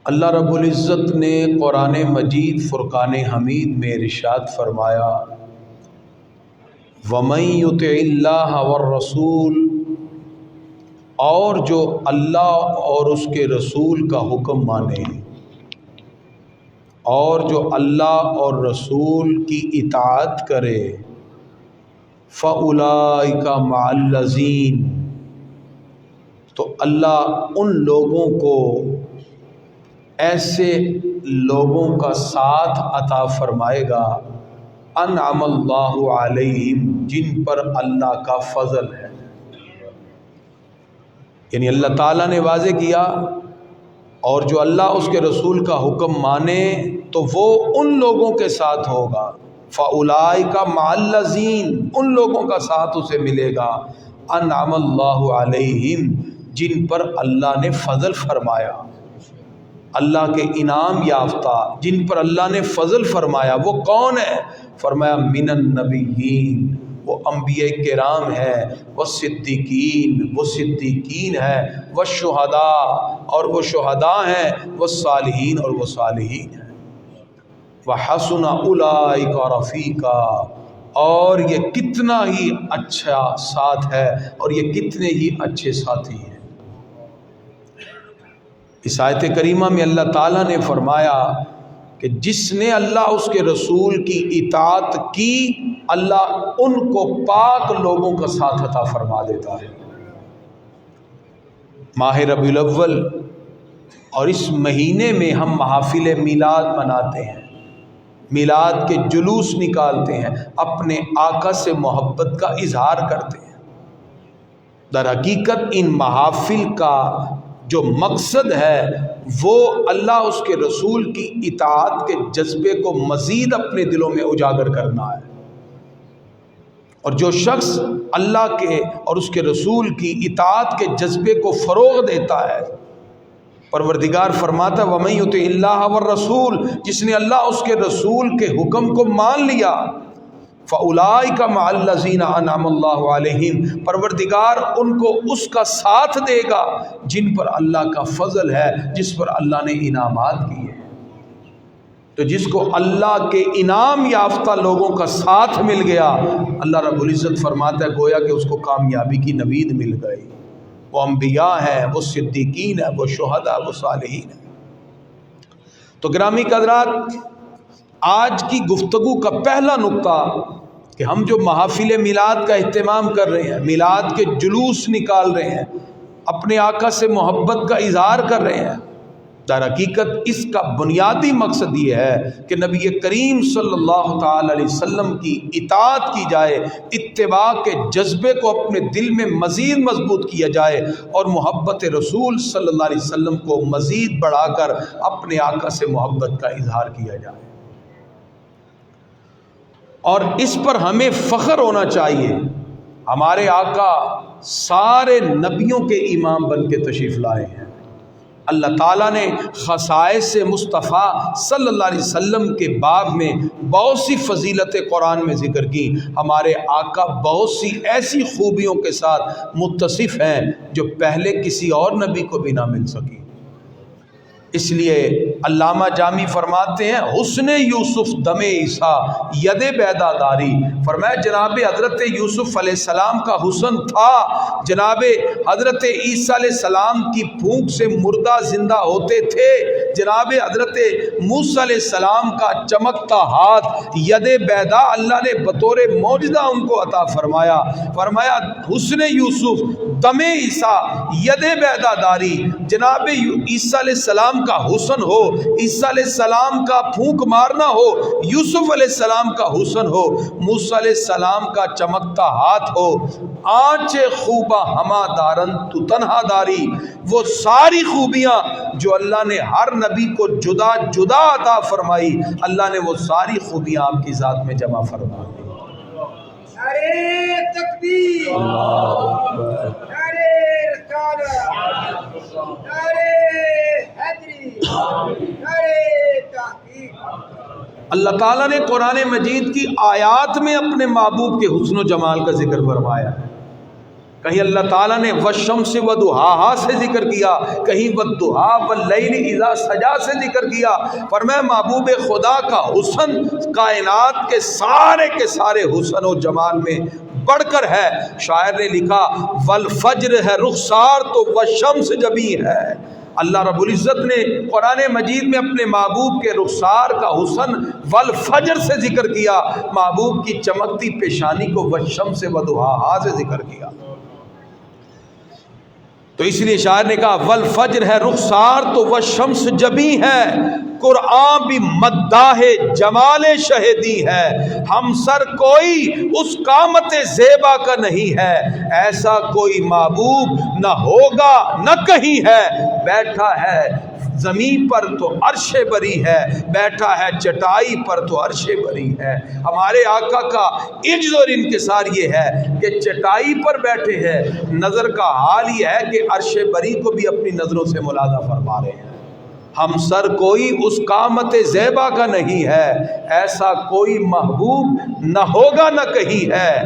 اللہ رب العزت نے قرآن مجید فرقان حمید میں ارشاد فرمایا وَمَن يُطِعِ اللَّهَ وَالرَّسُولَ، اور جو اللہ اور اس کے رسول کا حکم مانے، اور جو اللہ اور رسول کی اطاعت کرے، فَأُولَئِكَ مَعَ الَّذِينَ، تو اللہ ان لوگوں کو ایسے لوگوں کا ساتھ عطا فرمائے گا انعم اللہ علیہم، جن پر اللہ کا فضل ہے۔ یعنی اللہ تعالیٰ نے واضح کیا اور جو اللہ اس کے رسول کا حکم مانے تو وہ ان لوگوں کے ساتھ ہوگا، فَأُولَئِكَ مَعَ الَّذِينَ، ان لوگوں کا ساتھ اسے ملے گا انعم اللہ علیہم، جن پر اللہ نے فضل فرمایا، اللہ کے انعام یافتہ، جن پر اللہ نے فضل فرمایا۔ وہ کون ہے؟ فرمایا من النبیین، وہ انبیاء کرام ہے، وہ صدیقین، وہ صدیقین ہے، وہ شہداء، اور وہ شہداء ہیں، وہ صالحین، اور وہ صالحین ہیں، وحسن اولئک رفیقا، اور یہ کتنا ہی اچھا ساتھ ہے، اور یہ کتنے ہی اچھے ساتھی ہیں۔ اس آیت کریمہ میں اللہ تعالیٰ نے فرمایا کہ جس نے اللہ اس کے رسول کی اطاعت کی، اللہ ان کو پاک لوگوں کا ساتھ عطا فرما دیتا ہے۔ ماہ ربیع الاول اور اس مہینے میں ہم محافل میلاد مناتے ہیں، میلاد کے جلوس نکالتے ہیں، اپنے آقا سے محبت کا اظہار کرتے ہیں۔ در حقیقت ان محافل کا جو مقصد ہے وہ اللہ اس کے رسول کی اطاعت کے جذبے کو مزید اپنے دلوں میں اجاگر کرنا ہے، اور جو شخص اللہ کے اور اس کے رسول کی اطاعت کے جذبے کو فروغ دیتا ہے، پروردگار فرماتا ہے وَمَن يُطِعِ اللَّهَ وَالرَّسُولَ، جس نے اللہ اس کے رسول کے حکم کو مان لیا، فَأُولَئِكَ مَعَ الَّذِينَ أَنْعَمَ اللَّهُ عَلَيْهِمْ، پروردگار ان کو اس کا ساتھ دے گا جن پر اللہ کا فضل ہے، جس پر اللہ نے انعامات کیے ہیں۔ تو جس کو اللہ کے انعام یافتہ لوگوں کا ساتھ مل گیا، اللہ رب العزت فرماتا ہے گویا کہ اس کو کامیابی کی نوید مل گئی۔ وہ انبیاء ہیں، وہ صدیقین ہیں، وہ شہداء، وہ صالحین ہیں۔ تو گرامی قدرات، آج کی گفتگو کا پہلا نقطہ کہ ہم جو محافل میلاد کا اہتمام کر رہے ہیں، میلاد کے جلوس نکال رہے ہیں، اپنے آقا سے محبت کا اظہار کر رہے ہیں، در حقیقت اس کا بنیادی مقصد یہ ہے کہ نبی کریم صلی اللہ تعالی علیہ وسلم کی اطاعت کی جائے، اتباع کے جذبے کو اپنے دل میں مزید مضبوط کیا جائے، اور محبت رسول صلی اللہ علیہ وسلم کو مزید بڑھا کر اپنے آقا سے محبت کا اظہار کیا جائے۔ اور اس پر ہمیں فخر ہونا چاہیے، ہمارے آقا سارے نبیوں کے امام بن کے تشریف لائے ہیں۔ اللہ تعالیٰ نے خصائص مصطفیٰ صلی اللہ علیہ وسلم کے باب میں بہت سی فضیلتیں قرآن میں ذکر کی۔ ہمارے آقا بہت سی ایسی خوبیوں کے ساتھ متصف ہیں جو پہلے کسی اور نبی کو بھی نہ مل سکی۔ اس لیے علامہ جامی فرماتے ہیں حسن یوسف دم عیسیٰ ید بیدا داری، فرمایا جناب حضرت یوسف علیہ السلام کا حسن تھا، جناب حضرت عیسیٰ علیہ السلام کی پھونک سے مردہ زندہ ہوتے تھے، جناب حضرت موسیٰ علیہ السلام کا چمکتا ہاتھ ید بیدا اللہ نے بطور معجزہ ان کو عطا فرمایا۔ فرمایا حسن یوسف دم عیسیٰ ید بیدا داری، جناب عیسیٰ علیہ السلام کا حسن ہو، عیسیٰ علیہ السلام کا پھونک مارنا ہو، یوسف علیہ السلام کا حسن ہو، موسیٰ علیہ السلام کا چمکتا ہاتھ ہو، آنچ خوبہ ہما دارن تو تنہا داری، وہ ساری خوبیاں جو اللہ نے ہر نبی کو جدا جدا عطا فرمائی، اللہ نے وہ ساری خوبیاں آپ کی ذات میں جمع فرما دی۔ نعرہ تکبیر، نعرہ رسالت، نعرہ حیدری، نعرہ تحقیق۔ اللہ تعالیٰ نے قرآن مجید کی آیات میں اپنے محبوب کے حسن و جمال کا ذکر فرمایا ہے۔ کہیں اللہ تعالیٰ نے والشمس وضحاہا سے ذکر کیا، کہیں والضحیٰ واللیل اذا سجا سے ذکر کیا۔ فرمایا محبوب خدا کا حسن کائنات کے سارے حسن و جمال میں بڑھ کر ہے۔ شاعر نے لکھا والفجر ہے رخسار تو والشمس جبیں ہے۔ اللہ رب العزت نے قرآن مجید میں اپنے محبوب کے رخسار کا حسن والفجر سے ذکر کیا، محبوب کی چمکتی پیشانی کو والشمس وضحاہا سے ذکر کیا۔ تو اس لیے شاعر نے کہا والفجر ہے رخسار تو والشمس جبیں ہے، قرآن بھی مداح جمال شہدی ہے، ہم سر کوئی اس قامت زیبا کا نہیں ہے، ایسا کوئی معبود نہ ہوگا نہ کہیں ہے، بیٹھا ہے زمین پر تو عرش بری ہے، بیٹھا ہے چٹائی پر تو عرش بری ہے۔ ہمارے آقا کا عجز اور انکسار یہ ہے کہ چٹائی پر بیٹھے ہیں، نظر کا حال یہ ہے کہ عرش بری کو بھی اپنی نظروں سے ملاحظہ فرما رہے ہیں۔ ہم سر کوئی اس قامت زیبا کا نہیں ہے، ایسا کوئی محبوب نہ ہوگا نہ کہیں ہے،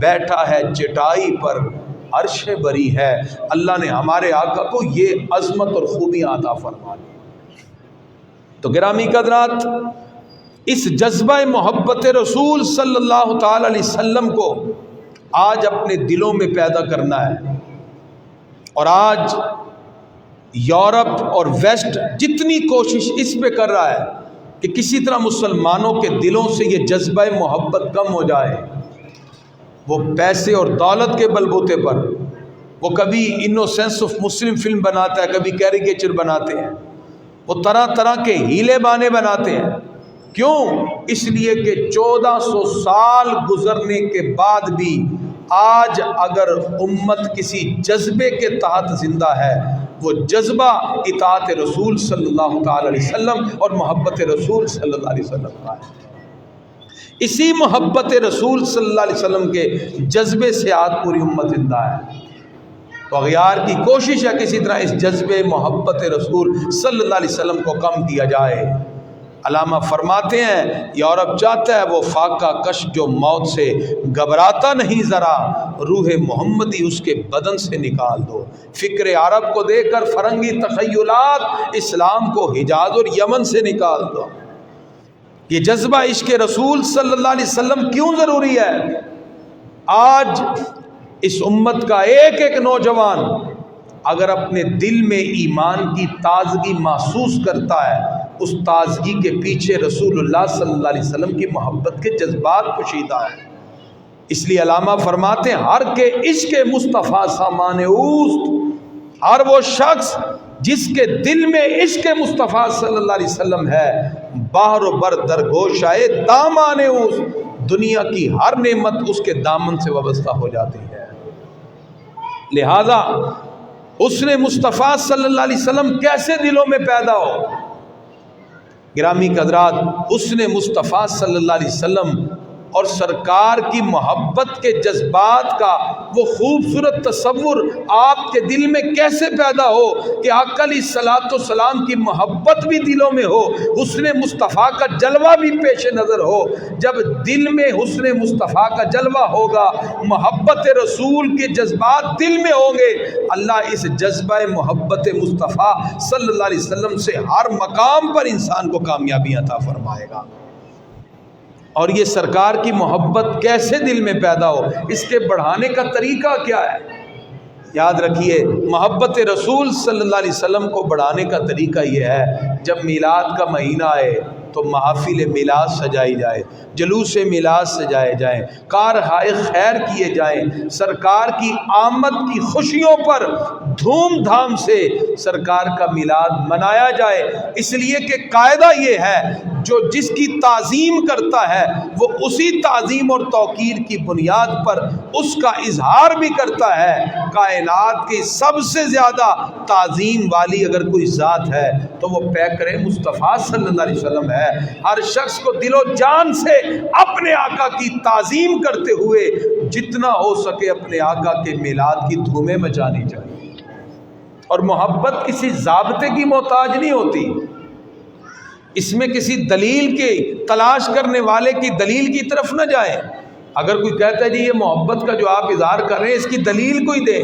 بیٹھا ہے چٹائی پر عرش بری ہے۔ اللہ نے ہمارے آقا کو یہ عظمت اور خوبیاں عطا فرما دی۔ تو گرامی قدرات، اس جذبہ محبت رسول صلی اللہ تعالی علیہ وسلم کو آج اپنے دلوں میں پیدا کرنا ہے، اور آج یورپ اور ویسٹ جتنی کوشش اس پہ کر رہا ہے کہ کسی طرح مسلمانوں کے دلوں سے یہ جذبہ محبت کم ہو جائے، وہ پیسے اور دولت کے بلبوتے پر وہ کبھی انوسینس آف مسلم فلم بناتا ہے، کبھی کیریکیچر بناتے ہیں، وہ طرح طرح کے ہیلے بانے بناتے ہیں۔ کیوں؟ اس لیے کہ 1400 سال گزرنے کے بعد بھی آج اگر امت کسی جذبے کے تحت زندہ ہے، وہ جذبہ اطاعت رسول صلی اللہ تعالی علیہ وسلم اور محبت رسول صلی اللہ علیہ وسلم کا ہے۔ اسی محبت رسول صلی اللہ علیہ وسلم کے جذبے سے آج پوری امت زندہ ہے۔ تو اغیار کی کوشش ہے کسی طرح اس جذبے محبت رسول صلی اللہ علیہ وسلم کو کم کیا جائے۔ علامہ فرماتے ہیں یورپ چاہتا ہے وہ فاقہ کش جو موت سے گھبراتا نہیں ذرا، روح محمدی اس کے بدن سے نکال دو۔ فکر عرب کو دے کر فرنگی تخیلات، اسلام کو حجاز اور یمن سے نکال دو۔ یہ جذبہ عشق رسول صلی اللہ علیہ وسلم کیوں ضروری ہے؟ آج اس امت کا ایک ایک نوجوان اگر اپنے دل میں ایمان کی تازگی محسوس کرتا ہے، اس تازگی کے پیچھے رسول اللہ صلی اللہ علیہ وسلم کی محبت کے جذبات پوشیدہ ہیں۔ اس لیے علامہ فرماتے ہیں ہر کے عشق مصطفیٰ سامان اوست، ہر وہ شخص جس کے دل میں عشق مصطفیٰ صلی اللہ علیہ وسلم ہے، باہر و بر درگوشائے دامان اوست، دنیا کی ہر نعمت اس کے دامن سے وابستہ ہو جاتی ہے۔ لہذا حسن مصطفیٰ صلی اللہ علیہ وسلم کیسے دلوں میں پیدا ہو؟ گرامی قدرات، حسن مصطفیٰ صلی اللہ علیہ وسلم اور سرکار کی محبت کے جذبات کا وہ خوبصورت تصور آپ کے دل میں کیسے پیدا ہو کہ آقا علیہ الصلوۃ والسلام کی محبت بھی دلوں میں ہو، حسن مصطفیٰ کا جلوہ بھی پیش نظر ہو۔ جب دل میں حسن مصطفیٰ کا جلوہ ہوگا، محبت رسول کے جذبات دل میں ہوں گے، اللہ اس جذبہ محبت مصطفیٰ صلی اللہ علیہ وسلم سے ہر مقام پر انسان کو کامیابی عطا فرمائے گا۔ اور یہ سرکار کی محبت کیسے دل میں پیدا ہو، اس کے بڑھانے کا طریقہ کیا ہے؟ یاد رکھیے، محبت رسول صلی اللہ علیہ وسلم کو بڑھانے کا طریقہ یہ ہے، جب میلاد کا مہینہ آئے تو محافل میلاد سجائی جائے، جلوس میلاد سجائے جائیں، کارہائے خیر کیے جائیں، سرکار کی آمد کی خوشیوں پر دھوم دھام سے سرکار کا میلاد منایا جائے۔ اس لیے کہ قاعدہ یہ ہے، جو جس کی تعظیم کرتا ہے وہ اسی تعظیم اور توقیر کی بنیاد پر اس کا اظہار بھی کرتا ہے۔ کائنات کی سب سے زیادہ تعظیم والی اگر کوئی ذات ہے تو وہ پیکر مصطفیٰ صلی اللہ علیہ وسلم ہے۔ ہر شخص کو دل و جان سے اپنے آقا کی تعظیم کرتے ہوئے جتنا ہو سکے اپنے آقا کے میلاد کی دھومیں مچانی چاہیے۔ اور محبت کسی ضابطے کی محتاج نہیں ہوتی، اس میں کسی دلیل کے تلاش کرنے والے کی دلیل کی طرف نہ جائیں۔ اگر کوئی کہتا ہے جی یہ محبت کا جو آپ اظہار کر رہے ہیں اس کی دلیل کوئی دیں،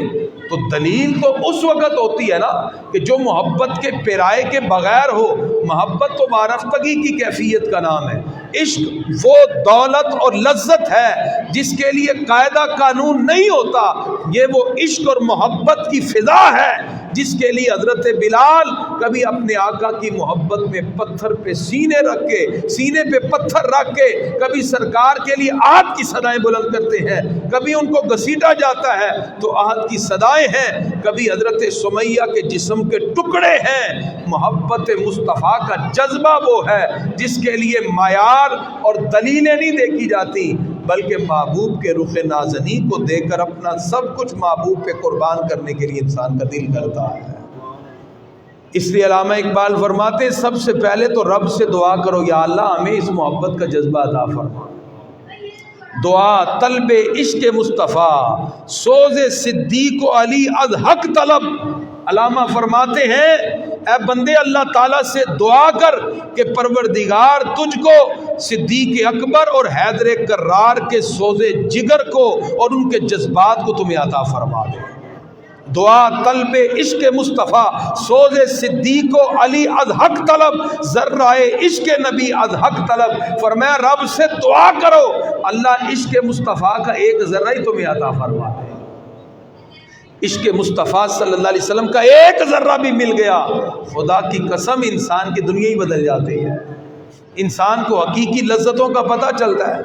تو دلیل تو اس وقت ہوتی ہے نا کہ جو محبت کے پیرائے کے بغیر ہو۔ محبت تو وارفتگی کی کیفیت کا نام ہے۔ عشق وہ دولت اور لذت ہے جس کے لیے قاعدہ قانون نہیں ہوتا، یہ وہ عشق اور محبت کی فضا ہے جس کے لیے حضرت بلال کبھی اپنے آقا کی محبت میں پتھر پہ سینے پہ پتھر رکھ کے کبھی سرکار کے لیے آہت کی صدائیں بلند کرتے ہیں، کبھی ان کو گھسیٹا جاتا ہے تو آہت کی صدائیں ہیں، کبھی حضرت سمیہ کے جسم کے ٹکڑے ہیں۔ محبت مصطفیٰ کا جذبہ وہ ہے جس کے لیے معیار اور دلیلیں نہیں دیکھی جاتی، بلکہ محبوب کے رخ نازنین کو دیکھ کر اپنا سب کچھ محبوب پہ قربان کرنے کے لیے انسان کا دل کرتا ہے۔ اس لیے علامہ اقبال فرماتے ہیں سب سے پہلے تو رب سے دعا کرو، یا اللہ ہمیں اس محبت کا جذبہ عطا فرما۔ دعا طلب عشق مصطفیٰ سوز صدیق و علی از حق طلب۔ علامہ فرماتے ہیں اے بندے اللہ تعالیٰ سے دعا کر کہ پروردگار تجھ کو صدیق اکبر اور حیدر کرار کے سوز جگر کو اور ان کے جذبات کو تمہیں عطا فرما دے۔ دعا طلب عشق مصطفیٰ سوز صدیق و علی از حق طلب، ذرہ عشق نبی از حق طلب۔ فرمایا رب سے دعا کرو اللہ عشق مصطفیٰ کا ایک ذرہ ہی تمہیں عطا فرما دے۔ عشق مصطفیٰ صلی اللہ علیہ وسلم کا ایک ذرہ بھی مل گیا، خدا کی قسم انسان کی دنیا ہی بدل جاتی ہے، انسان کو حقیقی لذتوں کا پتہ چلتا ہے۔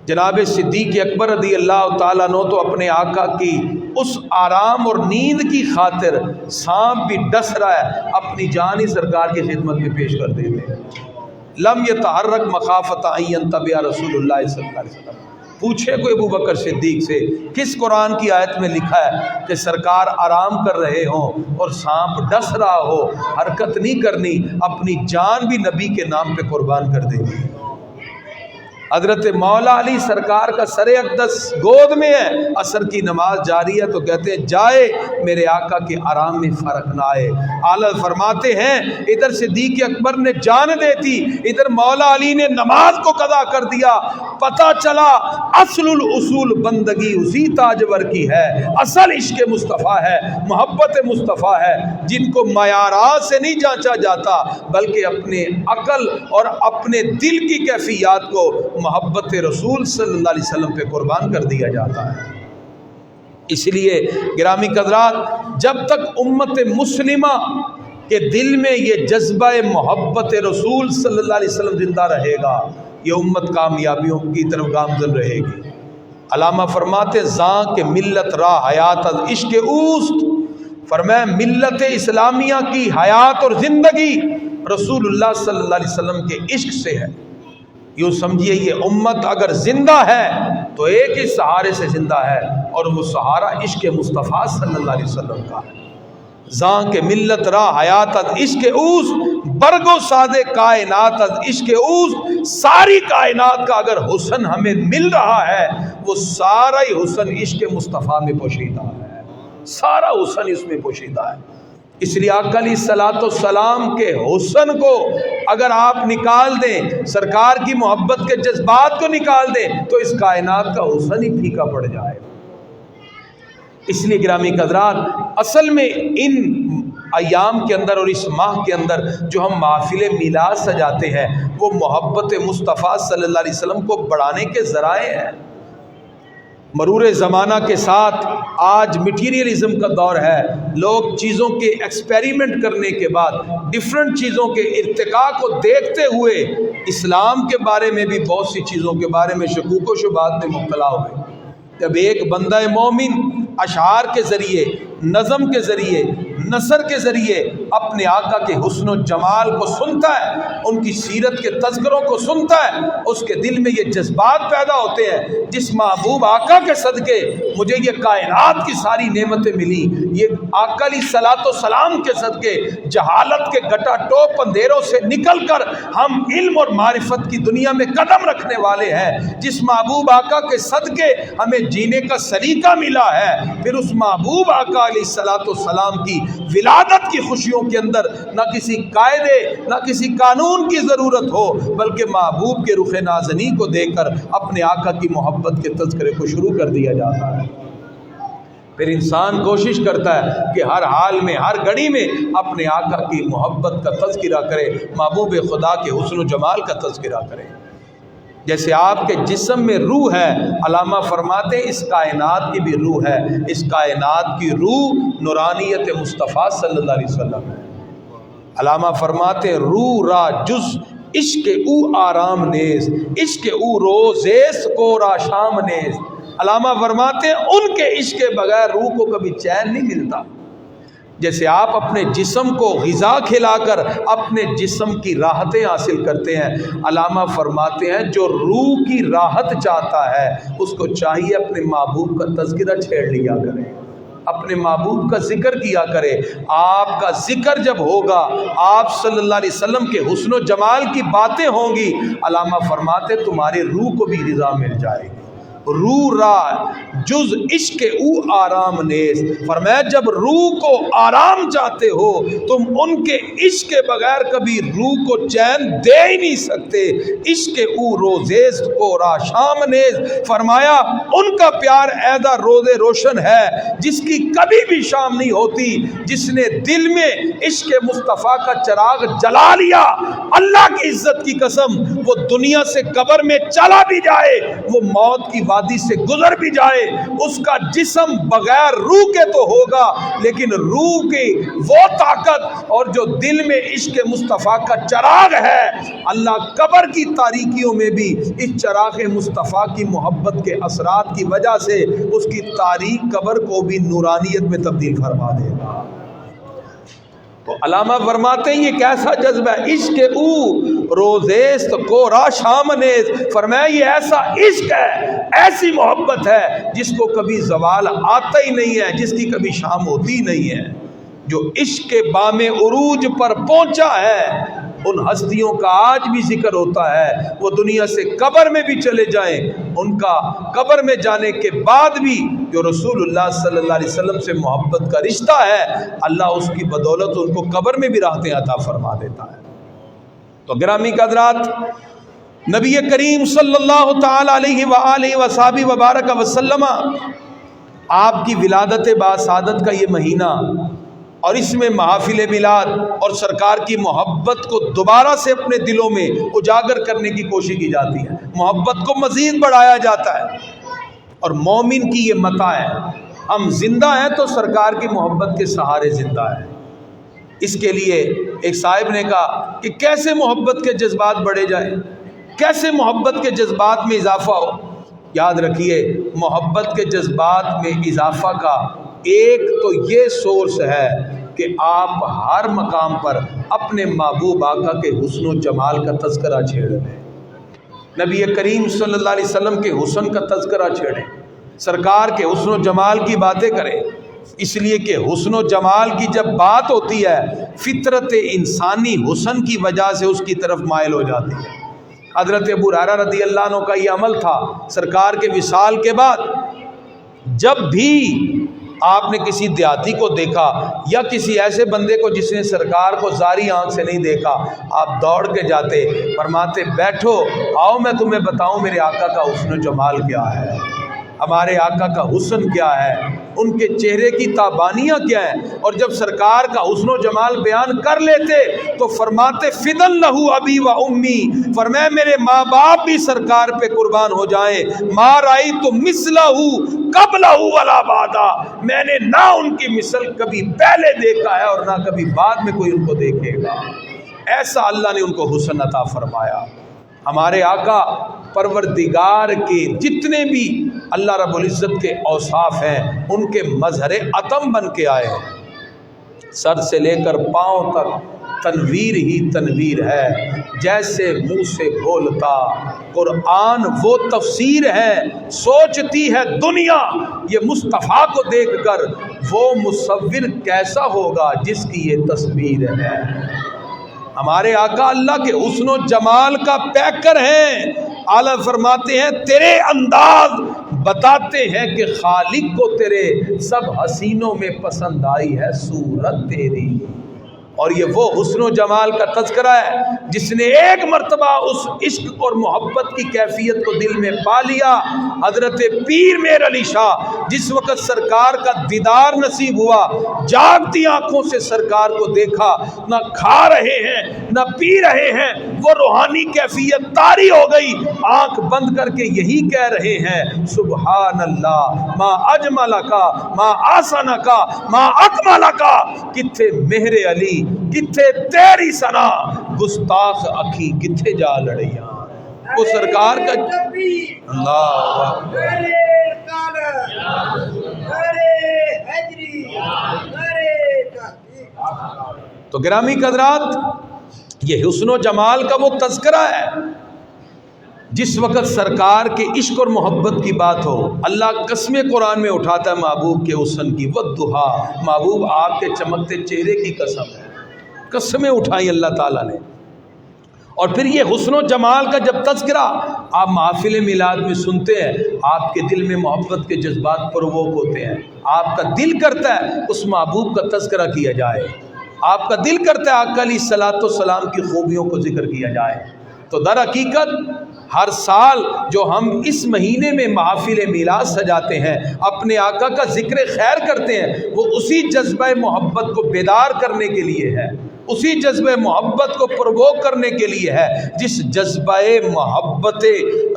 جناب صدیق اکبر رضی اللہ تعالیٰ عنہ تو اپنے آقا کی اس آرام اور نیند کی خاطر سانپ بھی ڈس رہا ہے اپنی جان ہی سرکار کی خدمت میں پیش کر دیتے ہیں۔ لم یتحرک مخافۃ ان ینتبہ رسول اللہ صلی اللہ علیہ وسلم۔ پوچھے کوئی ابو بکر صدیق سے کس قرآن کی آیت میں لکھا ہے کہ سرکار آرام کر رہے ہوں اور سانپ ڈس رہا ہو، حرکت نہیں کرنی، اپنی جان بھی نبی کے نام پہ قربان کر دینی۔ حضرت مولا علی سرکار کا سر اقدس گود میں ہے، عصر کی نماز جاری ہے تو کہتے ہیں جائے میرے آقا کے آرام میں فرق نہ آئے۔ اعلیٰ فرماتے ہیں ادھر صدیق اکبر نے جان دے دی، ادھر مولا علی نے نماز کو قضا کر دیا۔ پتہ چلا اصل الاصول بندگی اسی تاجور کی ہے، اصل عشق مصطفیٰ ہے، محبت مصطفیٰ ہے جن کو معیارات سے نہیں جانچا جاتا بلکہ اپنے عقل اور اپنے دل کی کیفیات کو محبت رسول صلی اللہ علیہ وسلم پہ قربان کر دیا جاتا ہے۔ اس لیے گرامی قدرات جب تک امت مسلمہ کے دل میں یہ جذبہ محبت رسول صلی اللہ علیہ وسلم زندہ رہے گا یہ امت کامیابیوں کی طرف گامزن رہے گی۔ علامہ فرماتے زاں کہ ملت را حیات از عشق اوست، فرمایا ملت اسلامیہ کی حیات اور زندگی رسول اللہ صلی اللہ علیہ وسلم کے عشق سے ہے۔ یوں سمجھیے یہ امت اگر زندہ ہے تو ایک ہی سہارے سے زندہ ہے اور وہ سہارا عشق مصطفیٰ صلی اللہ علیہ وسلم کا ہے۔ زاں کے ملت را حیات از عشق اوس برگ و ساد کائنات از عشق اوس، ساری کائنات کا اگر حسن ہمیں مل رہا ہے وہ سارا ہی حسن عشق مصطفیٰ میں پوشیدہ ہے، سارا حسن اس میں پوشیدہ ہے۔ اس لیے آقا علیہ الصلوۃ والسلام کے حسن کو اگر آپ نکال دیں، سرکار کی محبت کے جذبات کو نکال دیں تو اس کائنات کا حسن ہی پھیکا پڑ جائے۔ اس لیے گرامی قدرات اصل میں ان ایام کے اندر اور اس ماہ کے اندر جو ہم محافل میلاد سجاتے ہیں وہ محبت مصطفیٰ صلی اللہ علیہ وسلم کو بڑھانے کے ذرائع ہیں۔ مرور زمانہ کے ساتھ آج مٹیریلزم کا دور ہے، لوگ چیزوں کے ایکسپیریمنٹ کرنے کے بعد ڈیفرنٹ چیزوں کے ارتقاء کو دیکھتے ہوئے اسلام کے بارے میں بھی بہت سی چیزوں کے بارے میں شکوک و شبہات میں مبتلا ہوئے۔ جب ایک بندہ مومن اشعار کے ذریعے، نظم کے ذریعے، نثر کے ذریعے اپنے آقا کے حسن و جمال کو سنتا ہے، ان کی سیرت کے تذکروں کو سنتا ہے، اس کے دل میں یہ جذبات پیدا ہوتے ہیں جس محبوب آقا کے صدقے مجھے یہ کائنات کی ساری نعمتیں ملی، یہ آقا علیہ الصلوۃ والسلام کے صدقے جہالت کے گٹا ٹوپ اندھیروں سے نکل کر ہم علم اور معرفت کی دنیا میں قدم رکھنے والے ہیں، جس محبوب آقا کے صدقے ہمیں جینے کا سلیقہ ملا ہے، پھر اس محبوب آقا علیہ الصلوۃ والسلام کی ولادت کی خوشیوں کے اندر نہ کسی قاعدے نہ کسی قانون کی ضرورت ہو، بلکہ محبوب کے رخ نازنی کو دیکھ کر اپنے آقا کی محبت کے تذکرے کو شروع کر دیا جاتا ہے۔ پھر انسان کوشش کرتا ہے کہ ہر حال میں ہر گھڑی میں اپنے آقا کی محبت کا تذکرہ کرے، محبوب خدا کے حسن و جمال کا تذکرہ کرے۔ جیسے آپ کے جسم میں روح ہے، علامہ فرماتے ہیں اس کائنات کی بھی روح ہے، اس کائنات کی روح نورانیت مصطفیٰ صلی اللہ علیہ وسلم ہے۔ علامہ فرماتے ہیں روح را جز عشق او آرام نیز، عشق او روزیس کو را شام نیز۔ علامہ فرماتے ہیں ان کے عشق کے بغیر روح کو کبھی چین نہیں ملتا۔ جیسے آپ اپنے جسم کو غذا کھلا کر اپنے جسم کی راحتیں حاصل کرتے ہیں، علامہ فرماتے ہیں جو روح کی راحت چاہتا ہے اس کو چاہیے اپنے محبوب کا تذکرہ چھیڑ لیا کرے، اپنے محبوب کا ذکر کیا کرے۔ آپ کا ذکر جب ہوگا، آپ صلی اللہ علیہ وسلم کے حسن و جمال کی باتیں ہوں گی، علامہ فرماتے تمہاری روح کو بھی غذا مل جائے گی۔ روح را جز عشق او آرام نیز، فرمایا جب روح کو آرام چاہتے ہو تم ان کے عشق کے بغیر کبھی روح کو چین دے ہی نہیں سکتے۔ عشق او روزیز کو را شام نیز، فرمایا ان کا پیار ایدا روز روشن ہے جس کی کبھی بھی شام نہیں ہوتی۔ جس نے دل میں عشق مصطفیٰ کا چراغ جلا لیا، اللہ کی عزت کی قسم وہ دنیا سے قبر میں چلا بھی جائے، وہ موت کی وادی سے گزر بھی جائے، اس کا جسم بغیر روح کے تو ہوگا لیکن روح کی وہ طاقت اور جو دل میں عشق مصطفیٰ کا چراغ ہے، اللہ قبر کی تاریکیوں میں بھی اس چراغ مصطفیٰ کی محبت کے اثرات کی وجہ سے اس کی تاریک قبر کو بھی نورانیت میں تبدیل فرما دے گا۔ تو علامہ فرماتے ہیں یہ کیسا جذبہ ہے، عشق او روزیست کو را شام نیز، فرمایا یہ ایسا عشق ہے، ایسی محبت ہے جس کو کبھی زوال آتا ہی نہیں ہے، جس کی کبھی شام ہوتی ہی نہیں ہے۔ جو عشق کے بام عروج پر پہنچا ہے ان ہستیوں کا آج بھی ذکر ہوتا ہے، وہ دنیا سے قبر میں بھی چلے جائیں، ان کا قبر میں جانے کے بعد بھی جو رسول اللہ صلی اللہ علیہ وسلم سے محبت کا رشتہ ہے، اللہ اس کی بدولت ان کو قبر میں بھی راحتیں عطا فرما دیتا ہے۔ تو گرامی قدرات، نبی کریم صلی اللہ تعالی علیہ وآلہ وصحبہ وبارک وسلم آپ کی ولادت باسعادت کا یہ مہینہ اور اس میں محافل میلاد اور سرکار کی محبت کو دوبارہ سے اپنے دلوں میں اجاگر کرنے کی کوشش کی جاتی ہے، محبت کو مزید بڑھایا جاتا ہے۔ اور مومن کی یہ متاع ہے، ہم زندہ ہیں تو سرکار کی محبت کے سہارے زندہ ہیں۔ اس کے لیے ایک صاحب نے کہا کہ کیسے محبت کے جذبات بڑھے جائیں، کیسے محبت کے جذبات میں اضافہ ہو۔ یاد رکھیے محبت کے جذبات میں اضافہ کا ایک تو یہ سورس ہے کہ آپ ہر مقام پر اپنے محبوب آقا کے حسن و جمال کا تذکرہ چھیڑ لیں، نبی کریم صلی اللہ علیہ وسلم کے حسن کا تذکرہ چھیڑیں، سرکار کے حسن و جمال کی باتیں کریں۔ اس لیے کہ حسن و جمال کی جب بات ہوتی ہے فطرت انسانی حسن کی وجہ سے اس کی طرف مائل ہو جاتی ہے۔ حضرت ابو ہریرہ رضی اللہ عنہ کا یہ عمل تھا، سرکار کے وصال کے بعد جب بھی آپ نے کسی دیہاتی کو دیکھا یا کسی ایسے بندے کو جس نے سرکار کو زاری آنکھ سے نہیں دیکھا، آپ دوڑ کے جاتے، فرماتے بیٹھو، آؤ میں تمہیں بتاؤں میرے آقا کا حسن و جمال کیا ہے، ہمارے آقا کا حسن کیا ہے، ان کے چہرے کی تابانیاں کیا ہیں۔ اور جب سرکار کا حسن و جمال بیان کر لیتے تو فرماتے فدن لہو ابی و امی، فرمائے میرے ماں باپ بھی سرکار پہ قربان ہو جائیں، ما رأیت مثلہ قبلہ ولا بعدا، میں نے نہ ان کی مثل کبھی پہلے دیکھا ہے اور نہ کبھی بعد میں کوئی ان کو دیکھے گا۔ ایسا اللہ نے ان کو حسن عطا فرمایا۔ ہمارے آقا پروردگار کے جتنے بھی اللہ رب العزت کے اوصاف ہیں ان کے مظہر عتم بن کے آئے ہیں، سر سے لے کر پاؤں تک تنویر ہی تنویر ہے، جیسے منہ سے بولتا قرآن وہ تفسیر ہے، سوچتی ہے دنیا یہ مصطفیٰ کو دیکھ کر وہ مصور کیسا ہوگا جس کی یہ تصویر ہے۔ ہمارے آقا اللہ کے حسن و جمال کا پیکر ہیں۔ اعلیٰ فرماتے ہیں تیرے انداز بتاتے ہیں کہ خالق کو تیرے سب حسینوں میں پسند آئی ہے صورت تیری۔ اور یہ وہ حسن و جمال کا تذکرہ ہے جس نے ایک مرتبہ اس عشق اور محبت کی کیفیت کو دل میں پا لیا۔ حضرت پیر میر علی شاہ جس وقت سرکار کا دیدار نصیب ہوا، جاگتی آنکھوں سے سرکار کو دیکھا، نہ کھا رہے ہیں نہ پی رہے ہیں، وہ روحانی کیفیت طاری ہو گئی، آنکھ بند کر کے یہی کہہ رہے ہیں سبحان اللہ ما اجمل کا ما آسن کا ما اکمل کا، کتھے مہر علی کتھے تیری ثنا، گستاخ اکھی کتھے جا لڑیاں۔ وہ سرکار کا اللہ تو گرامی قدرات، یہ حسن و جمال کا وہ تذکرہ ہے جس وقت سرکار کے عشق اور محبت کی بات ہو، اللہ قسمیں قرآن میں اٹھاتا ہے محبوب کے حسن کی، والضحیٰ، محبوب آپ کے چمکتے چہرے کی قسم ہے، قسمیں اٹھائی اللہ تعالیٰ نے۔ اور پھر یہ حسن و جمال کا جب تذکرہ آپ محافل میلاد میں سنتے ہیں، آپ کے دل میں محبت کے جذبات پرووک ہوتے ہیں، آپ کا دل کرتا ہے اس محبوب کا تذکرہ کیا جائے، آپ کا دل کرتا ہے آقا علیہ الصلوۃ والسلام کی خوبیوں کو ذکر کیا جائے۔ تو در حقیقت ہر سال جو ہم اس مہینے میں محافل میلاد سجاتے ہیں، اپنے آقا کا ذکر خیر کرتے ہیں، وہ اسی جذبہ محبت کو بیدار کرنے کے لیے ہے، اسی جذبہ محبت کو پرووک کرنے کے لیے ہے جس جذبہ محبت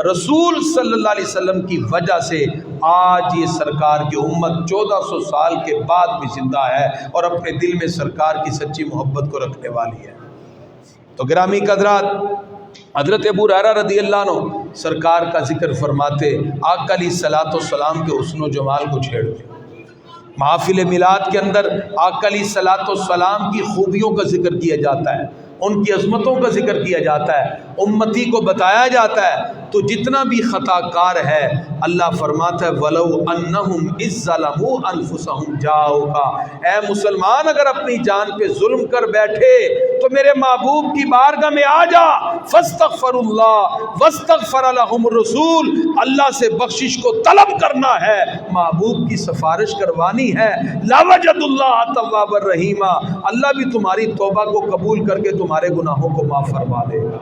رسول صلی اللہ علیہ وسلم کی وجہ سے آج یہ سرکار کی امت 1400 سال کے بعد بھی زندہ ہے اور اپنے دل میں سرکار کی سچی محبت کو رکھنے والی ہے۔ تو گرامی قدرات، حضرت ابو ہریرہ رضی اللہ عنہ سرکار کا ذکر فرماتے، آقا علیہ الصلوۃ والسلام کے حسن و جمال کو چھیڑتے۔ محافل میلاد کے اندر آقا علیہ الصلوۃ والسلام کی خوبیوں کا ذکر کیا جاتا ہے، ان کی عظمتوں کا ذکر کیا جاتا ہے، امتی کو بتایا جاتا ہے۔ تو جتنا بھی خطا کار ہے، اللہ فرماتا ہے وَلَوْ أَنَّهُمْ إِذْ ظَلَمُوا أَنفُسَهُمْ جَاءُوكَ، اے مسلمان اگر اپنی جان پہ ظلم کر بیٹھے تو میرے محبوب کی بارگاہ میں آ جا، فَاسْتَغْفَرُوا اللَّهَ وَاسْتَغْفَرَ لَهُمُ الرَّسُولُ، اللہ سے بخشش کو طلب کرنا ہے، محبوب کی سفارش کروانی ہے، لَوَجَدُوا اللَّهَ تَوَّابًا رَحِيمًا، اللہ بھی تمہاری توبہ کو قبول کر کے تمہارے گناہوں کو معاف فرما دے گا۔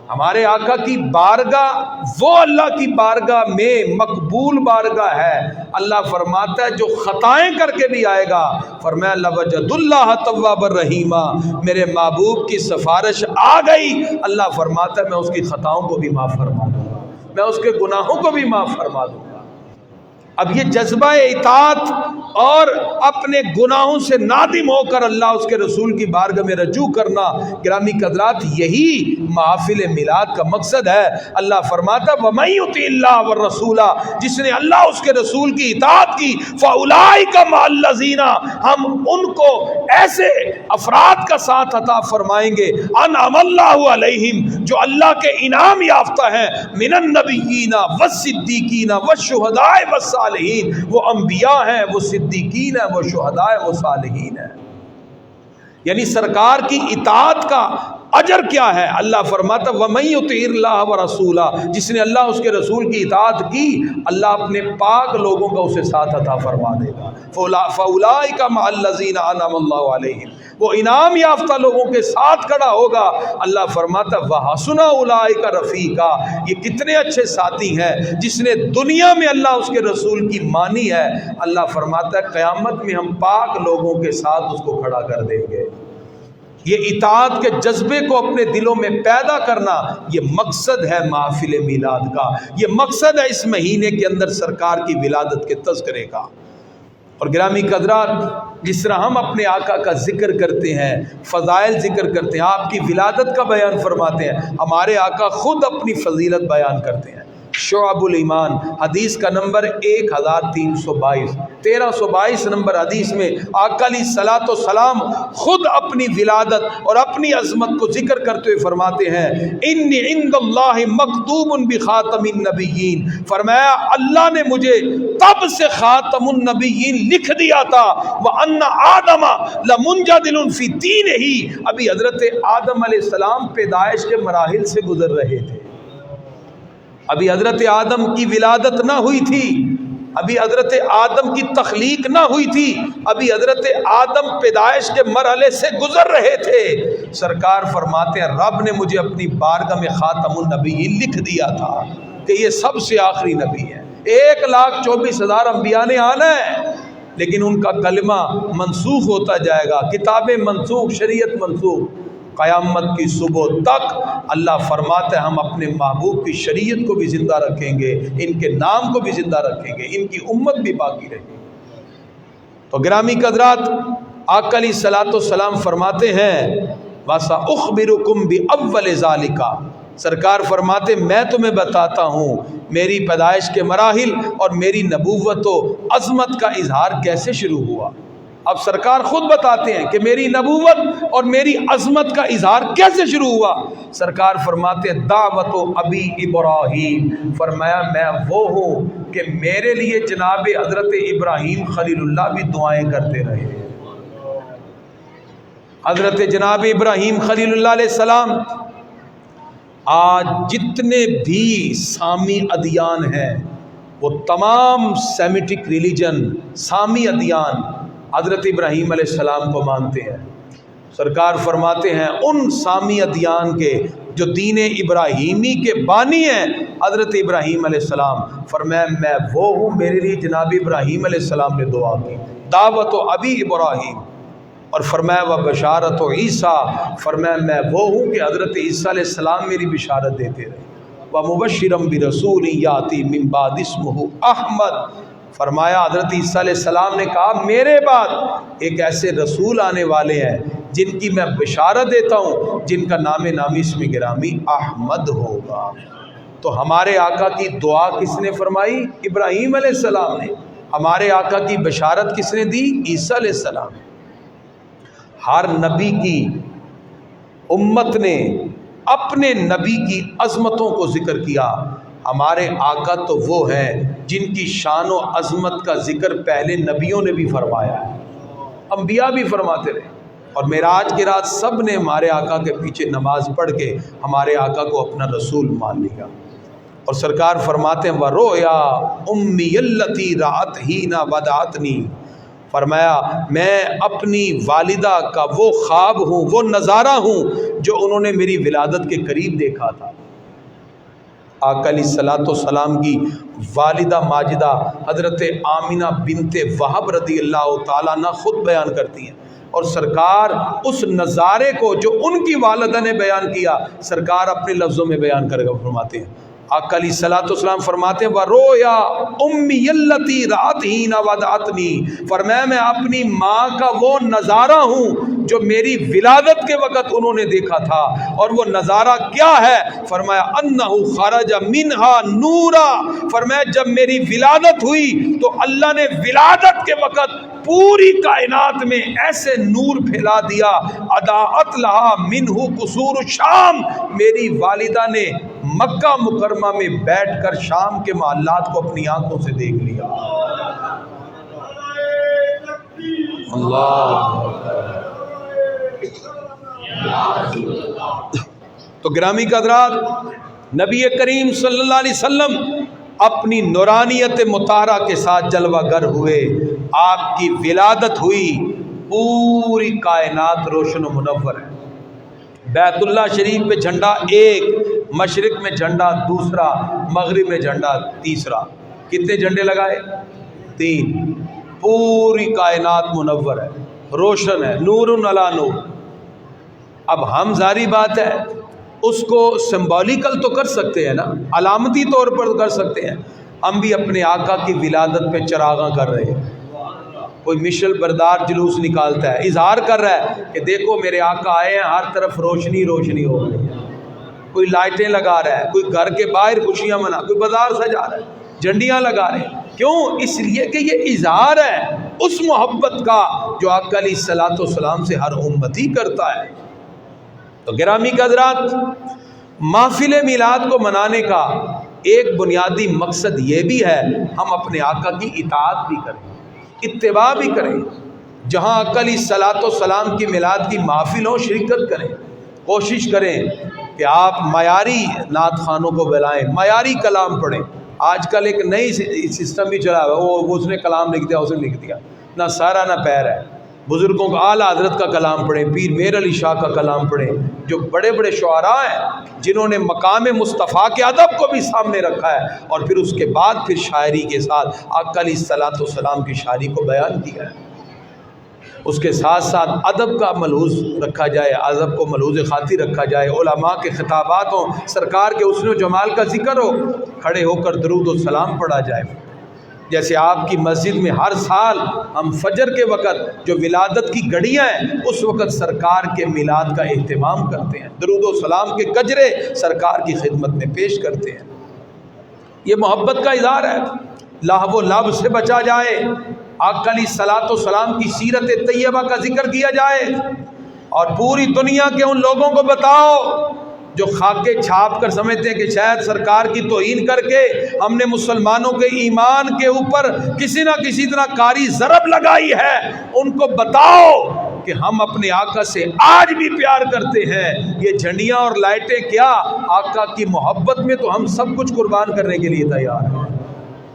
ہمارے آقا کی بارگاہ وہ اللہ کی بارگاہ میں مقبول بارگاہ ہے۔ اللہ فرماتا ہے جو خطائیں کر کے بھی آئے گا، فرمایا لَوَجَدُوا اللَّهَ تَوَّابًا رَحِيمًا، میرے محبوب کی سفارش آ گئی، اللہ فرماتا ہے میں اس کی خطاؤں کو بھی معاف فرما دوں گا، میں اس کے گناہوں کو بھی معاف فرما دوں گا۔ اب یہ جذبہ اطاعت اور اپنے گناہوں سے نادم ہو کر اللہ اس کے رسول کی بارگاہ میں رجوع کرنا، گرامی قدرات، یہی محافل میلاد کا مقصد ہے۔ اللہ فرماتا وَمَن يُطِعِ اللَّهَ وَالرَّسُولَ، جس نے اللہ اس کے رسول کی اطاعت کی، فَأُولَٰئِكَ مَعَ الَّذِينَ، ہم ان کو ایسے افراد کا ساتھ عطا فرمائیں گے أَنْعَمَ اللَّهُ عَلَيْهِمْ، جو اللہ کے انعام یافتہ ہیں، مِنَ النَّبِيِّينَ وَالصِّدِّيقِينَ وَالشُّهَدَاءِ وَالصَّالِحِينَ، وہ انبیاء ہیں، وہ صدیقین ہیں، وہ شہداء ہیں، وہ صالحین ہیں۔ یعنی سرکار کی اطاعت کا اجر کیا ہے؟ اللہ فرماتا وَمَن يُطِعِ اللَّهَ وَرَسُولَهُ، جس نے اللہ اس کے رسول کی اطاعت کی، اللہ اپنے پاک لوگوں کا اسے ساتھ عطا فرما دے گا۔ فَأُولَٰئِكَ مَعَ الَّذِينَ أَنْعَمَ اللَّهُ عَلَيْهِمْ، وہ انعام یافتہ لوگوں کے ساتھ کھڑا ہوگا۔ اللہ فرماتا وَحَسُنَ أُولَٰئِكَ رَفِیقًا، یہ کتنے اچھے ساتھی ہیں جس نے دنیا میں اللہ اس کے رسول کی مانی ہے، اللہ فرماتا ہے قیامت میں ہم پاک لوگوں کے ساتھ اس کو کھڑا کر دیں گے۔ یہ اطاعت کے جذبے کو اپنے دلوں میں پیدا کرنا، یہ مقصد ہے محافل میلاد کا، یہ مقصد ہے اس مہینے کے اندر سرکار کی ولادت کے تذکرے کا۔ اور گرامی قدرات، جس طرح ہم اپنے آقا کا ذکر کرتے ہیں، فضائل ذکر کرتے ہیں، آپ کی ولادت کا بیان فرماتے ہیں، ہمارے آقا خود اپنی فضیلت بیان کرتے ہیں۔ شعب الایمان حدیث کا نمبر 1322، 1322 نمبر حدیث میں آقا علیہ الصلوۃ والسلام خود اپنی ولادت اور اپنی عظمت کو ذکر کرتے ہوئے فرماتے ہیں انی عند اللہ مکتوب بخاتم النبیین، فرمایا اللہ نے مجھے تب سے خاتم النبیین لکھ دیا تھا، وان آدم لمنجدل فی دینہ، ابھی حضرت آدم علیہ السلام پیدائش کے مراحل سے گزر رہے تھے، ابھی حضرت آدم کی ولادت نہ ہوئی تھی، ابھی حضرت آدم کی تخلیق نہ ہوئی تھی، ابھی حضرت آدم پیدائش کے مرحلے سے گزر رہے تھے۔ سرکار فرماتے ہیں رب نے مجھے اپنی بارگاہ میں خاتم النبی لکھ دیا تھا کہ یہ سب سے آخری نبی ہے، 1,24,000 انبیاء نے آنا ہے، لیکن ان کا کلمہ منسوخ ہوتا جائے گا، کتابیں منسوخ، شریعت منسوخ، قیامت کی صبح تک اللہ فرماتا ہے ہم اپنے محبوب کی شریعت کو بھی زندہ رکھیں گے، ان کے نام کو بھی زندہ رکھیں گے، ان کی امت بھی باقی رہے گی۔ تو گرامی قدرات، آقا علیہ الصلوۃ والسلام فرماتے ہیں وَسَأُخْبِرُكُمْ بِأَوَّلِ ذَلِكَ، سرکار فرماتے میں تمہیں بتاتا ہوں میری پیدائش کے مراحل اور میری نبوت و عظمت کا اظہار کیسے شروع ہوا۔ اب سرکار خود بتاتے ہیں کہ میری نبوت اور میری عظمت کا اظہار کیسے شروع ہوا۔ سرکار فرماتے ہیں دعوت ابی ابراہیم، فرمایا میں وہ ہوں کہ میرے لیے جناب حضرت ابراہیم خلیل اللہ بھی دعائیں کرتے رہے۔ حضرت جناب ابراہیم خلیل اللہ علیہ السلام، آج جتنے بھی سامی ادیان ہیں وہ تمام سیمیٹک ریلیجن، سامی ادیان حضرت ابراہیم علیہ السلام کو مانتے ہیں۔ سرکار فرماتے ہیں ان سامی ادیان کے جو دین ابراہیمی کے بانی ہیں حضرت ابراہیم علیہ السلام، فرمایا میں وہ ہوں، میرے لیے جناب ابراہیم علیہ السلام نے دعا کی، دعوت ابی ابراہیم۔ اور فرمایا و بشارت عیسیٰ، فرمایا میں وہ ہوں کہ حضرت عیسیٰ علیہ السلام میری بشارت دیتے رہے، و مبشرم برسول یاتی من بعد اسمہ احمد، فرمایا حضرت عیسیٰ علیہ السلام نے کہا میرے بعد ایک ایسے رسول آنے والے ہیں جن کی میں بشارت دیتا ہوں، جن کا نام نامی اسم گرامی احمد ہوگا۔ تو ہمارے آقا کی دعا کس نے فرمائی؟ ابراہیم علیہ السلام نے۔ ہمارے آقا کی بشارت کس نے دی؟ عیسیٰ علیہ السلام۔ ہر نبی کی امت نے اپنے نبی کی عظمتوں کو ذکر کیا، ہمارے آقا تو وہ ہیں جن کی شان و عظمت کا ذکر پہلے نبیوں نے بھی فرمایا ہے، انبیاء بھی فرماتے رہے، اور معراج کی رات سب نے ہمارے آقا کے پیچھے نماز پڑھ کے ہمارے آقا کو اپنا رسول مان لیا۔ اور سرکار فرماتے ہیں وَرُؤْيَا أُمِّيَ الَّتِي رَأَتْ حِينَ وَدَعَتْنِي، فرمایا میں اپنی والدہ کا وہ خواب ہوں، وہ نظارہ ہوں جو انہوں نے میری ولادت کے قریب دیکھا تھا۔ آقا علیہ الصلوۃ والسلام کی والدہ ماجدہ حضرت آمنہ بنت وہب رضی اللہ تعالیٰ عنہ خود بیان کرتی ہیں، اور سرکار اس نظارے کو جو ان کی والدہ نے بیان کیا سرکار اپنے لفظوں میں بیان کر کے فرماتے ہیں۔ آقا علیہ الصلوۃ والسلام فرماتے ہیں وَرُؤْيَا أُمِّيَ الَّتِي رَأَتْ حِينَ وَدَعَتْنِي، فرمایا میں اپنی ماں کا وہ نظارہ ہوں جو میری ولادت کے وقت انہوں نے دیکھا تھا، اور وہ نظارہ کیا ہے؟ فرمایا أَنَّهُ خَرَجَ مِنْهَا نُورًا، فرمایا جب میری ولادت ہوئی تو اللہ نے ولادت کے وقت پوری کائنات میں ایسے نور پھیلا دیا، اضاءت لها منہ قصور الشام، میری والدہ نے مکہ مکرمہ میں بیٹھ کر شام کے محلات کو اپنی آنکھوں سے دیکھ لیا۔ اللہ تو گرامی قدرات، نبی کریم صلی اللہ علیہ وسلم اپنی نورانیت مطہرہ کے ساتھ جلوہ گر ہوئے، آپ کی ولادت ہوئی، پوری کائنات روشن و منور ہے۔ بیت اللہ شریف پہ جھنڈا ایک، مشرق میں جھنڈا دوسرا، مغرب میں جھنڈا تیسرا، کتنے جھنڈے لگائے؟ 3۔ پوری کائنات منور ہے، روشن ہے، نور علی نور۔ اب ہم ظاہری بات ہے اس کو سمبولیکل تو کر سکتے ہیں نا، علامتی طور پر کر سکتے ہیں، ہم بھی اپنے آقا کی ولادت پہ چراغاں کر رہے ہیں، کوئی مشل بردار جلوس نکالتا ہے، اظہار کر رہا ہے کہ دیکھو میرے آقا آئے ہیں، ہر طرف روشنی روشنی ہو رہی ہے، کوئی لائٹیں لگا رہا ہے، کوئی گھر کے باہر خوشیاں منا، کوئی بازار سجا رہا ہے، جھنڈیاں لگا رہے ہیں۔ کیوں؟ اس لیے کہ یہ اظہار ہے اس محبت کا جو آقا علیہ الصلوۃ والسلام سے ہر امتی کرتا ہے۔ تو گرامی قدرات، محفل میلاد کو منانے کا ایک بنیادی مقصد یہ بھی ہے ہم اپنے آقا کی اطاعت بھی کریں، اتباع بھی کریں، جہاں آقا علیہ الصلوۃ والسلام کی میلاد کی محفلوں شرکت کریں، کوشش کریں کہ آپ معیاری نعت خوانوں کو بلائیں، معیاری کلام پڑھیں، آج کل ایک نئی سسٹم بھی چلا ہوا ہے، وہ اس نے کلام لکھ دیا، اس نے لکھ دیا، نہ سارا نہ پیر ہے۔ بزرگوں کا اعلیٰ حضرت کا کلام پڑھیں، پیر میر علی شاہ کا کلام پڑھیں، جو بڑے بڑے شعراء ہیں جنہوں نے مقام مصطفیٰ کے ادب کو بھی سامنے رکھا ہے، اور پھر اس کے بعد پھر شاعری کے ساتھ آقا علیہ الصلوۃ والسلام کی شاعری کو بیان کیا ہے۔ اس کے ساتھ ساتھ ادب کا ملحوظ رکھا جائے، ادب کو ملحوظ خاطر رکھا جائے، علماء کے خطابات ہوں، سرکار کے حسن و جمال کا ذکر ہو، کھڑے ہو کر درود و سلام پڑھا جائے۔ جیسے آپ کی مسجد میں ہر سال ہم فجر کے وقت جو ولادت کی گھڑیاں ہیں اس وقت سرکار کے میلاد کا اہتمام کرتے ہیں، درود و سلام کے گجرے سرکار کی خدمت میں پیش کرتے ہیں۔ یہ محبت کا اظہار ہے۔ لہو و لعب سے بچا جائے، آقا علیہ الصلوۃ والسلام کی سیرت طیبہ کا ذکر کیا جائے، اور پوری دنیا کے ان لوگوں کو بتاؤ جو خاکے چھاپ کر سمجھتے ہیں کہ شاید سرکار کی توہین کر کے ہم نے مسلمانوں کے ایمان کے اوپر کسی نہ کسی طرح کاری ضرب لگائی ہے، ان کو بتاؤ کہ ہم اپنے آقا سے آج بھی پیار کرتے ہیں۔ یہ جھنڈیاں اور لائٹیں کیا، آقا کی محبت میں تو ہم سب کچھ قربان کرنے کے لیے تیار ہیں۔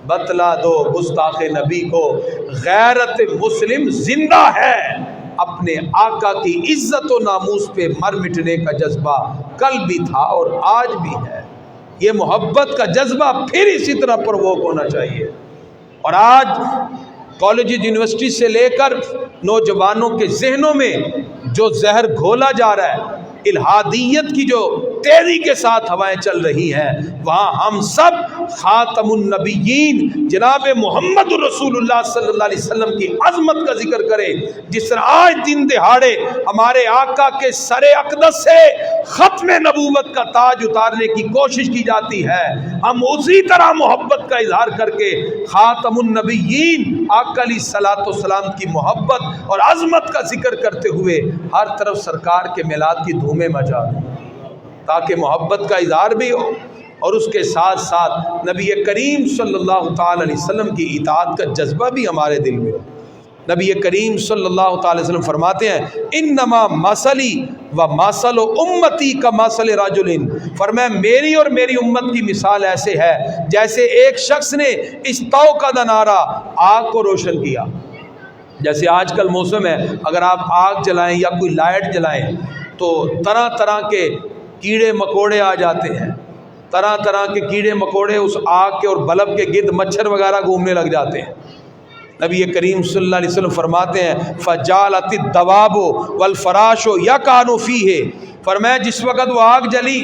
بتلا دو گستاخ نبی کو غیرت مسلم زندہ ہے، اپنے آقا کی عزت و ناموس پہ مر مٹنے کا جذبہ کل بھی تھا اور آج بھی ہے۔ یہ محبت کا جذبہ پھر اسی طرح پرووک ہونا چاہیے۔ اور آج کالجز یونیورسٹی سے لے کر نوجوانوں کے ذہنوں میں جو زہر گھولا جا رہا ہے، الہادیت کی جو تیزی کے ساتھ ہوائیں چل رہی ہیں، وہاں ہم سب خاتم النبیین جناب محمد رسول اللہ صلی اللہ علیہ وسلم کی عظمت کا ذکر کریں۔ جس طرح آج دن دہاڑے ہمارے آقا کے سر اقدس سے ختم نبوت کا تاج اتارنے کی کوشش کی جاتی ہے، ہم اسی طرح محبت کا اظہار کر کے خاتم النبیین آقا علیہ الصلوۃ والسلام کی محبت اور عظمت کا ذکر کرتے ہوئے ہر طرف سرکار کے میلاد کی دھومیں مچا دیں، تاکہ محبت کا اظہار بھی ہو اور اس کے ساتھ ساتھ نبی کریم صلی اللہ تعالی علیہ وسلم کی اطاعت کا جذبہ بھی ہمارے دل میں ہو۔ نبی کریم صلی اللہ تعالی وسلم فرماتے ہیں انما مثلی و مثل امتی کا مثل رجل، فرمایا میری اور میری امت کی مثال ایسے ہے جیسے ایک شخص نے استوقد نارا، آگ کو روشن کیا۔ جیسے آج کل موسم ہے، اگر آپ آگ جلائیں یا کوئی لائٹ جلائیں تو طرح طرح کے کیڑے مکوڑے آ جاتے ہیں، طرح طرح کے کیڑے مکوڑے اس آگ کے اور بلب کے گرد مچھر وغیرہ گھومنے لگ جاتے ہیں۔ نبی کریم صلی اللہ علیہ وسلم فرماتے ہیں فجالت الدواب والفراش یکانوا فیہ، فرمایا جس وقت وہ آگ جلی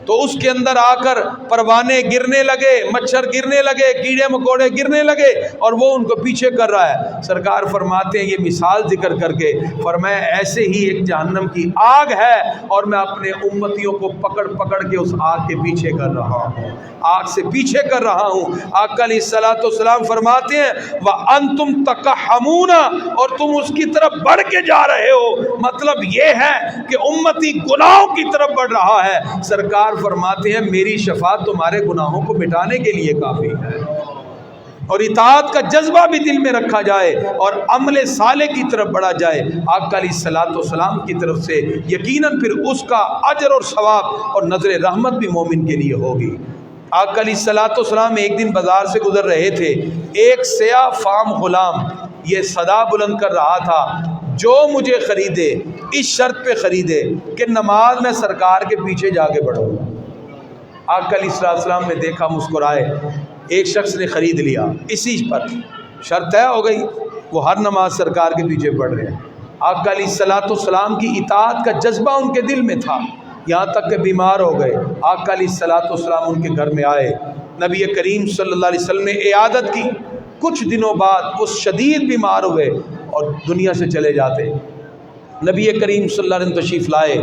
تو اس کے اندر آ کر پروانے گرنے لگے، مچھر گرنے لگے، کیڑے مکوڑے گرنے لگے، اور وہ ان کو پیچھے کر رہا ہے۔ سرکار فرماتے ہیں یہ مثال ذکر کر کے فرمایا ایسے ہی ایک جہنم کی آگ ہے اور میں اپنے امتیوں کو پکڑ پکڑ کے اس آگ کے پیچھے کر رہا ہوں، آگ سے پیچھے کر رہا ہوں۔ آقا علیہ الصلوۃ والسلام فرماتے ہیں وَأَنْتُمْ تَقَحَّمُونَ، اور تم اس کی طرف بڑھ کے جا رہے ہو، مطلب یہ ہے کہ امتی گناہوں کی طرف بڑھ رہا ہے۔ سرکار فرماتے ہیں میری شفاعت تمہارے گناہوں کو مٹانے کے لیے کافی ہے۔ اور اطاعت کا جذبہ بھی دل میں رکھا جائے اور عمل صالح کی طرف بڑھا جائے آقا علیہ الصلوۃ والسلام کی طرف سے، یقیناً پھر اس کا اجر اور ثواب اور نظر رحمت بھی مومن کے لیے ہوگی۔ آقا علیہ الصلوۃ والسلام ایک دن بازار سے گزر رہے تھے، ایک سیاہ فام غلام یہ صدا بلند کر رہا تھا جو مجھے خریدے اس شرط پہ خریدے کہ نماز میں سرکار کے پیچھے جا کے پڑھوں۔ آقا علیہ السلام نے دیکھا، مسکرائے، ایک شخص نے خرید لیا، اسی پر شرط طے ہو گئی، وہ ہر نماز سرکار کے پیچھے پڑھ رہے ہیں۔ آقا علیہ الصلوۃ والسلام کی اطاعت کا جذبہ ان کے دل میں تھا، یہاں تک کہ بیمار ہو گئے۔ آقا علیہ الصلوۃ والسلام ان کے گھر میں آئے، نبی کریم صلی اللہ علیہ وسلم نے عیادت کی، کچھ دنوں بعد وہ شدید بیمار ہوئے اور دنیا سے چلے جاتے۔ نبی کریم صلی اللہ علیہ وسلم تشریف لائے،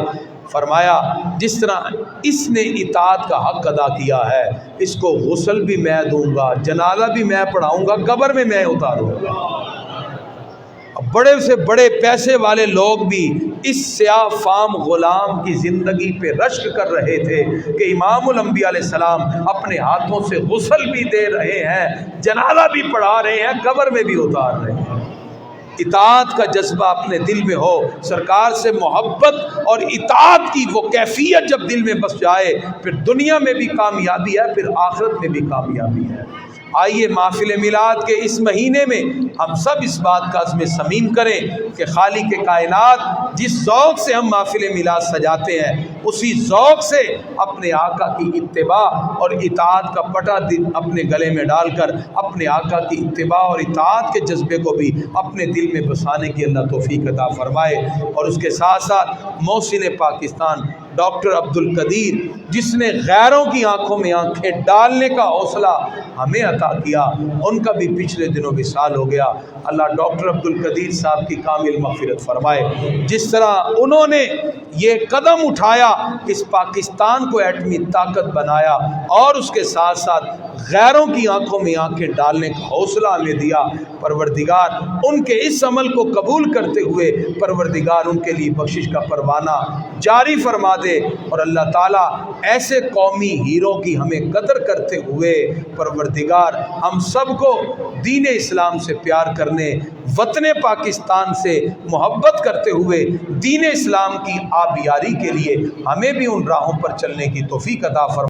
فرمایا جس طرح اس نے اطاعت کا حق ادا کیا ہے اس کو غسل بھی میں دوں گا، جنازہ بھی میں پڑھاؤں گا، قبر میں میں اتاروں گا۔ بڑے سے بڑے پیسے والے لوگ بھی اس سیاہ فام غلام کی زندگی پہ رشک کر رہے تھے کہ امام الانبیاء علیہ السلام اپنے ہاتھوں سے غسل بھی دے رہے ہیں، جنازہ بھی پڑھا رہے ہیں، قبر میں بھی اتار رہے ہیں۔ اطاعت کا جذبہ اپنے دل میں ہو، سرکار سے محبت اور اطاعت کی وہ کیفیت جب دل میں بس جائے، پھر دنیا میں بھی کامیابی ہے، پھر آخرت میں بھی کامیابی ہے۔ آئیے محفل میلاد کے اس مہینے میں ہم سب اس بات کا عزم صمیم کریں کہ خالق کائنات جس ذوق سے ہم محفل میلاد سجاتے ہیں، اسی ذوق سے اپنے آقا کی اتباع اور اطاعت کا پٹا اپنے گلے میں ڈال کر اپنے آقا کی اتباع اور اطاعت کے جذبے کو بھی اپنے دل میں بسانے کی اللہ توفیق عطا فرمائے۔ اور اس کے ساتھ ساتھ محسن پاکستان ڈاکٹر عبدالقدیر، جس نے غیروں کی آنکھوں میں آنکھیں ڈالنے کا حوصلہ ہمیں عطا کیا، ان کا بھی پچھلے دنوں وصال ہو گیا۔ اللہ ڈاکٹر عبدالقدیر صاحب کی کامل مغفرت فرمائے۔ جس طرح انہوں نے یہ قدم اٹھایا، اس پاکستان کو ایٹمی طاقت بنایا، اور اس کے ساتھ ساتھ غیروں کی آنکھوں میں آنکھیں ڈالنے کا حوصلہ ہمیں دیا، پروردگار ان کے اس عمل کو قبول کرتے ہوئے پروردگار ان کے لیے بخشش کا پروانہ جاری فرما دے، اور اللہ تعالیٰ ایسے قومی ہیرو کی ہمیں قدر کرتے ہوئے پروردگار ہم سب کو دین اسلام سے پیار کرنے، وطن پاکستان سے محبت کرتے ہوئے دین اسلام کی آبیاری کے لیے ہمیں بھی ان راہوں پر چلنے کی توفیق عطا فرمائے۔